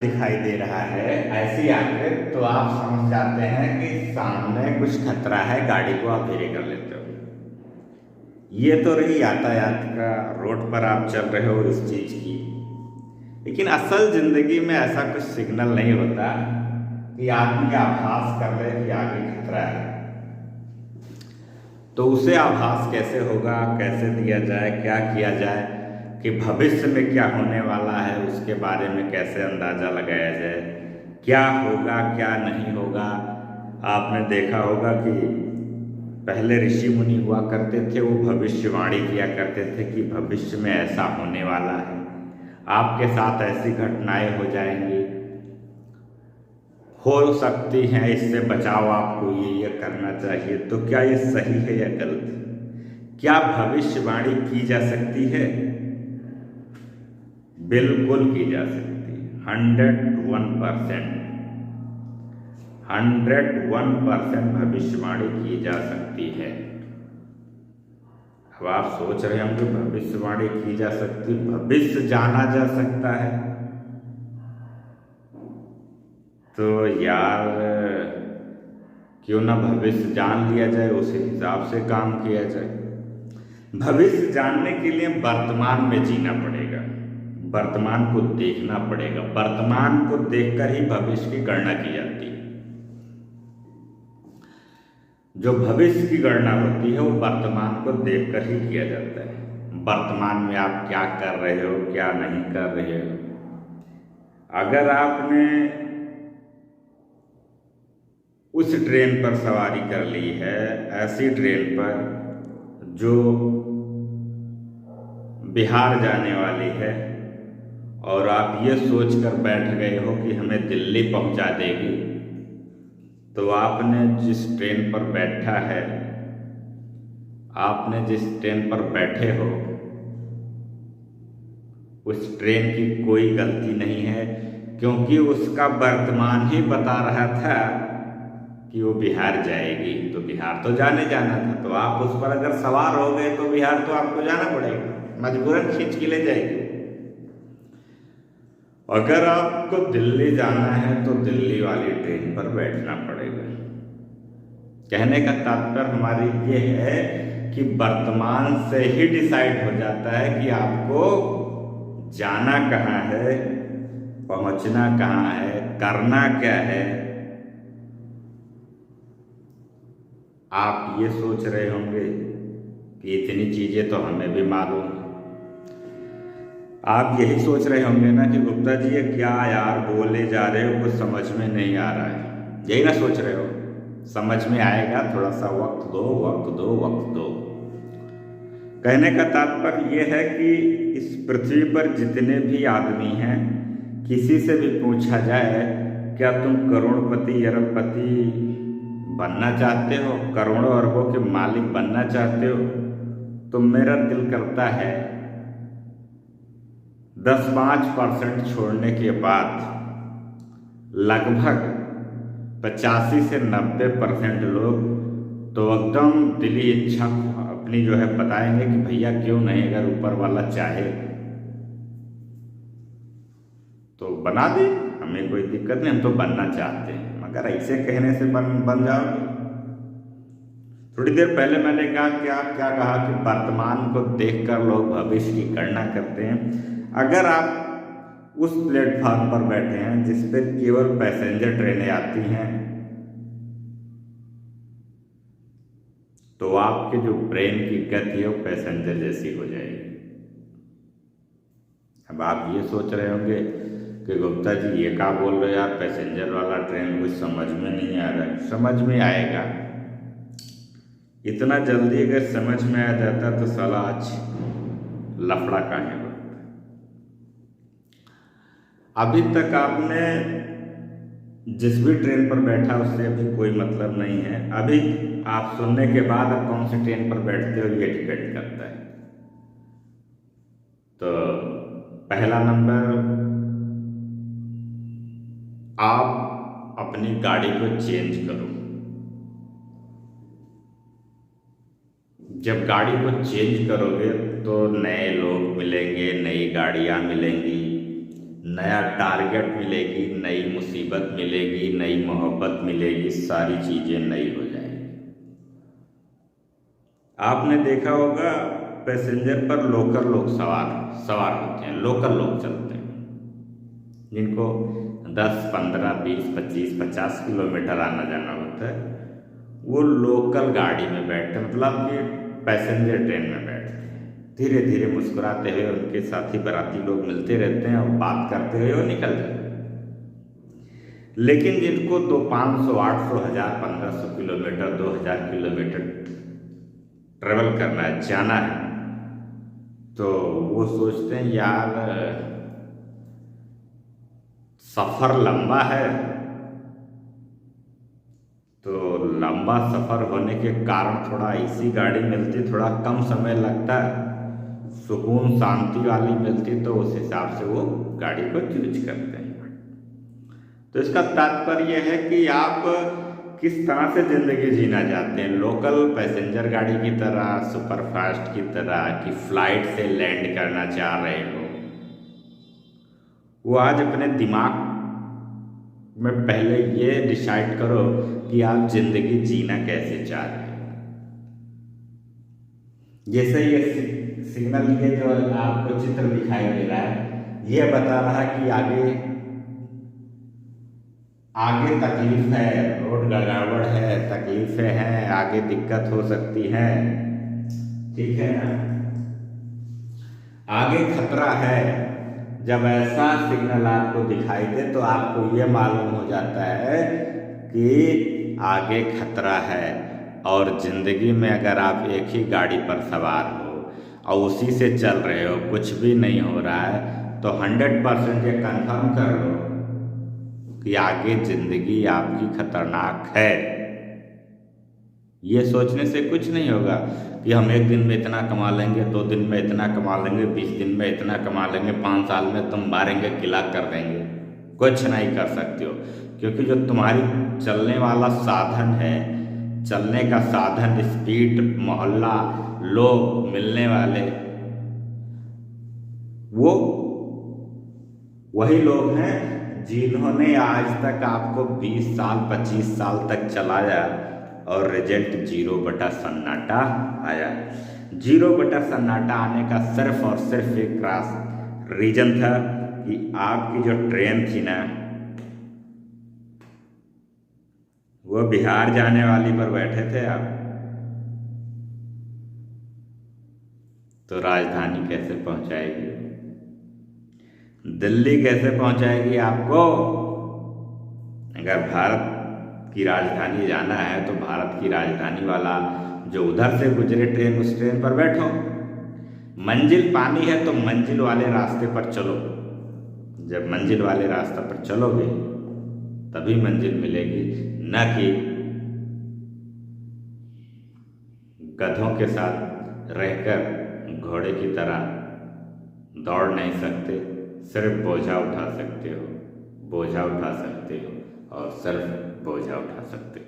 दिखाई दे रहा है ऐसी आके तो आप समझ जाते हैं कि सामने कुछ खतरा है, गाड़ी को आप धीरे कर लेते हो। ये तो रही यातायात का, रोड पर आप चल रहे हो इस चीज की। लेकिन असल जिंदगी में ऐसा कुछ सिग्नल नहीं होता कि आदमी आभास कर ले कि आगे खतरा है। तो उसे आभास कैसे होगा, कैसे दिया जाए, क्या किया जाए कि भविष्य में क्या होने वाला है उसके बारे में कैसे अंदाजा लगाया जाए, क्या होगा क्या नहीं होगा। आपने देखा होगा कि पहले ऋषि मुनि हुआ करते थे, वो भविष्यवाणी किया करते थे कि भविष्य में ऐसा होने वाला है, आपके साथ ऐसी घटनाएं हो जाएंगी, हो सकती हैं, इससे बचाव आपको ये करना चाहिए। तो क्या ये सही है या गलत? क्या भविष्यवाणी की जा सकती है? बिल्कुल की जा सकती है। 101% भविष्यवाणी की जा सकती है। अब आप सोच रहे होंगे भविष्यवाणी की जा सकती, भविष्य जाना जा सकता है, तो यार क्यों ना भविष्य जान लिया जाए, उसी हिसाब से काम किया जाए। भविष्य जानने के लिए वर्तमान में जीना पड़ेगा, वर्तमान को देखना पड़ेगा, वर्तमान को देखकर ही भविष्य की गणना की जाती है। जो भविष्य की गणना होती है वो वर्तमान को देखकर ही किया जाता है। वर्तमान में आप क्या कर रहे हो, क्या नहीं कर रहे हो। अगर आपने उस ट्रेन पर सवारी कर ली है, ऐसी ट्रेन पर जो बिहार जाने वाली है, और आप ये सोचकर बैठ गए हो कि हमें दिल्ली पहुंचा देगी, तो आपने जिस ट्रेन पर बैठा है, आपने जिस ट्रेन पर बैठे हो, उस ट्रेन की कोई गलती नहीं है, क्योंकि उसका वर्तमान ही बता रहा था कि वो बिहार जाएगी। तो बिहार तो जाने जाना था, तो आप उस पर अगर सवार हो गए तो बिहार तो आपको जाना पड़ेगा, मजबूरन खींच के ले जाएगी। अगर आपको दिल्ली जाना है तो दिल्ली वाली ट्रेन पर बैठना पड़ेगा। कहने का तात्पर्य हमारी ये है कि वर्तमान से ही डिसाइड हो जाता है कि आपको जाना कहाँ है, पहुंचना कहाँ है, करना क्या है। आप ये सोच रहे होंगे कि इतनी चीजें तो हमें भी मालूम है। आप यही सोच रहे होंगे ना कि गुप्ता जी ये क्या यार बोले जा रहे हो, कुछ समझ में नहीं आ रहा है, यही ना सोच रहे हो। समझ में आएगा, थोड़ा सा वक्त दो, वक्त दो, वक्त दो। कहने का तात्पर्य यह है कि इस पृथ्वी पर जितने भी आदमी हैं, किसी से भी पूछा जाए क्या तुम करोड़पति अरबपति बनना चाहते हो, करोड़ों अरबों के मालिक बनना चाहते हो, तो मेरा दिल करता है 10-5% छोड़ने के बाद लगभग 85 से 90% लोग तो एकदम दिली इच्छा अपनी जो है बताएंगे कि भैया क्यों नहीं, अगर ऊपर वाला चाहे तो बना दे, हमें कोई दिक्कत नहीं, हम तो बनना चाहते हैं। मगर ऐसे कहने से बन जाओगे। थोड़ी देर पहले मैंने कहा क्या कहा कि वर्तमान को देखकर लोग भविष्य की गणना करते हैं। अगर आप उस प्लेटफॉर्म पर बैठे हैं जिस पर केवल पैसेंजर ट्रेनें आती हैं, तो आपके जो ब्रेन की गति है वो पैसेंजर जैसी हो जाएगी। अब आप ये सोच रहे होंगे कि गुप्ता जी ये क्या बोल रहे हो यार, पैसेंजर वाला ट्रेन कुछ समझ में नहीं आ रहा है। समझ में आएगा, इतना जल्दी अगर समझ में आ जाता तो साला आज लफड़ा काहे होता। अभी तक आपने जिस भी ट्रेन पर बैठा उससे अभी कोई मतलब नहीं है। अभी आप सुनने के बाद अब कौन सी ट्रेन पर बैठते हो ये डिपेंड करता है। तो पहला नंबर, आप अपनी गाड़ी को चेंज करो। जब गाड़ी को चेंज करोगे तो नए लोग मिलेंगे, नई गाड़ियां मिलेंगी, नया टारगेट मिलेगी, नई मुसीबत मिलेगी, नई मोहब्बत मिलेगी, सारी चीज़ें नई हो जाएंगी। आपने देखा होगा पैसेंजर पर लोकल लोग सवार होते हैं, लोकल लोग चलते हैं, जिनको 10, 15, 20, 25, 50 किलोमीटर आना जाना होता है, वो लोकल गाड़ी में बैठते, मतलब कि पैसेंजर ट्रेन में बैठते हैं। धीरे धीरे मुस्कुराते हुए उनके साथी बाराती लोग मिलते रहते हैं और बात करते हुए वो निकल जाते हैं। लेकिन जिनको 500, 800, 1000, 1500 किलोमीटर, 2000 किलोमीटर ट्रेवल करना है, जाना है, तो वो सोचते हैं यार सफ़र लंबा है, तो लंबा सफ़र होने के कारण थोड़ा एसी गाड़ी मिलती, थोड़ा कम समय लगता है, सुकून शांति वाली मिलती, तो उस हिसाब से वो गाड़ी को चूज करते हैं। तो इसका तात्पर्य है कि आप किस तरह से ज़िंदगी जीना चाहते हैं, लोकल पैसेंजर गाड़ी की तरह, सुपरफास्ट की तरह, कि फ्लाइट से लैंड करना चाह रहे हो। वो आज अपने दिमाग में पहले ये डिसाइड करो कि आप ज़िंदगी जीना कैसे चाह रहे हैं। जैसे ये सिग्नल, ये जो आपको चित्र दिखाई दे रहा है, ये बता रहा है कि आगे तकलीफ है, रोड गड़बड़ है, तकलीफें हैं, आगे दिक्कत हो सकती है, ठीक है ना, आगे खतरा है। जब ऐसा सिग्नल आपको दिखाई दे तो आपको ये मालूम हो जाता है कि आगे खतरा है। और ज़िंदगी में अगर आप एक ही गाड़ी पर सवार हो और उसी से चल रहे हो, कुछ भी नहीं हो रहा है, तो 100% ये कंफर्म कर लो कि आगे ज़िंदगी आपकी खतरनाक है। ये सोचने से कुछ नहीं होगा कि हम 1 दिन में इतना कमा लेंगे, 2 दिन में इतना कमा लेंगे, 20 दिन में इतना कमा लेंगे, 5 साल में तुम मारेंगे किला कर देंगे। कुछ नहीं कर सकते हो, क्योंकि जो तुम्हारी चलने वाला साधन है, चलने का साधन, स्पीड, मोहल्ला, लोग मिलने वाले, वो वही लोग हैं जिन्होंने आज तक आपको 20 साल 25 साल तक चलाया और रिजल्ट 0 सन्नाटा आया। 0 सन्नाटा आने का सिर्फ और सिर्फ एक रीजन था कि आपकी जो ट्रेन थी ना, वो बिहार जाने वाली पर बैठे थे आप, तो राजधानी कैसे पहुंचाएगी, दिल्ली कैसे पहुंचाएगी आपको। अगर भारत की राजधानी जाना है तो भारत की राजधानी वाला जो उधर से गुजरे ट्रेन, उस ट्रेन पर बैठो। मंजिल पानी है तो मंजिल वाले रास्ते पर चलो। जब मंजिल वाले रास्ते पर चलोगे तभी मंजिल मिलेगी, न कि गधों के साथ रहकर घोड़े की तरह दौड़ नहीं सकते, सिर्फ बोझा उठा सकते हो, बोझा उठा सकते हो और सिर्फ बोझा उठा सकते हो।